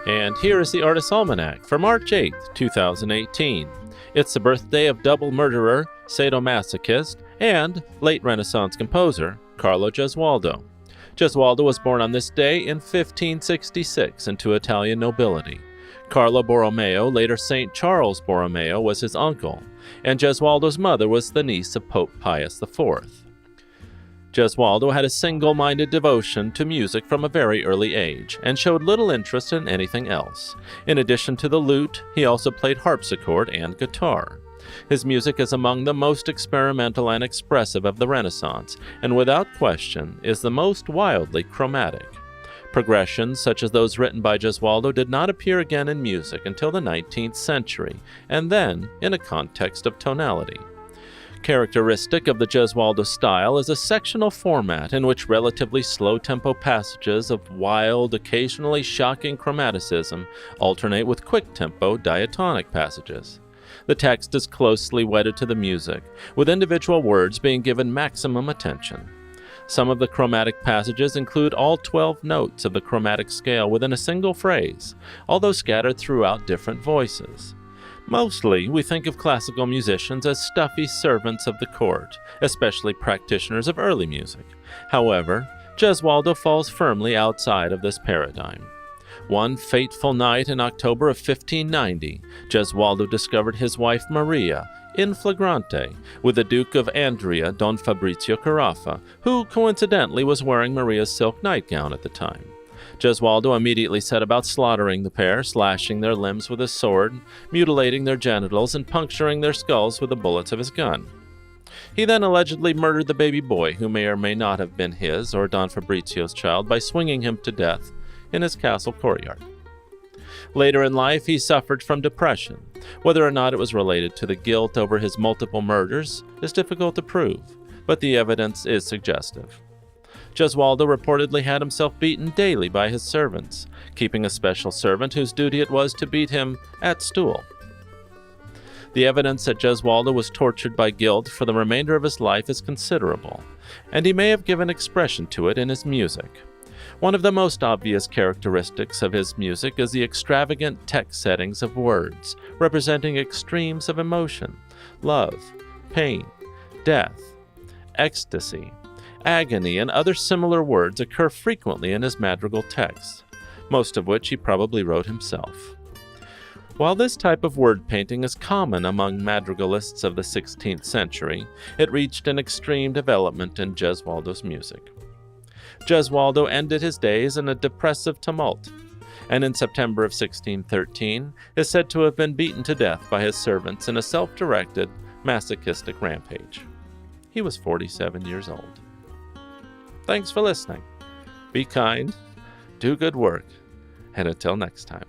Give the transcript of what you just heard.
And here is the Artist's Almanac for March 8th, 2018. It's the birthday of double murderer, sadomasochist, and late Renaissance composer Carlo Gesualdo. Gesualdo was born on this day in 1566 into Italian nobility. Carlo Borromeo, later St. Charles Borromeo, was his uncle, and Gesualdo's mother was the niece of Pope Pius IV. Gesualdo had a single-minded devotion to music from a very early age, and showed little interest in anything else. In addition to the lute, he also played harpsichord and guitar. His music is among the most experimental and expressive of the Renaissance, and without question is the most wildly chromatic. Progressions such as those written by Gesualdo did not appear again in music until the 19th century, and then in a context of tonality. Characteristic of the Gesualdo style is a sectional format in which relatively slow-tempo passages of wild, occasionally shocking chromaticism alternate with quick-tempo diatonic passages. The text is closely wedded to the music, with individual words being given maximum attention. Some of the chromatic passages include all 12 notes of the chromatic scale within a single phrase, although scattered throughout different voices. Mostly, we think of classical musicians as stuffy servants of the court, especially practitioners of early music. However, Gesualdo falls firmly outside of this paradigm. One fateful night in October of 1590, Gesualdo discovered his wife Maria in flagrante with the Duke of Andria, Don Fabrizio Carafa, who coincidentally was wearing Maria's silk nightgown at the time. Gesualdo immediately set about slaughtering the pair, slashing their limbs with his sword, mutilating their genitals, and puncturing their skulls with the bullets of his gun. He then allegedly murdered the baby boy, who may or may not have been his or Don Fabrizio's child, by swinging him to death in his castle courtyard. Later in life, he suffered from depression. Whether or not it was related to the guilt over his multiple murders is difficult to prove, but the evidence is suggestive. Gesualdo reportedly had himself beaten daily by his servants, keeping a special servant whose duty it was to beat him at stool. The evidence that Gesualdo was tortured by guilt for the remainder of his life is considerable, and he may have given expression to it in his music. One of the most obvious characteristics of his music is the extravagant text settings of words, representing extremes of emotion, love, pain, death, ecstasy, agony, and other similar words occur frequently in his madrigal texts, most of which he probably wrote himself. While this type of word painting is common among madrigalists of the 16th century, it reached an extreme development in Gesualdo's music. Gesualdo ended his days in a depressive tumult, and in September of 1613 is said to have been beaten to death by his servants in a self-directed, masochistic rampage. He was 47 years old. Thanks for listening. Be kind, do good work, and until next time.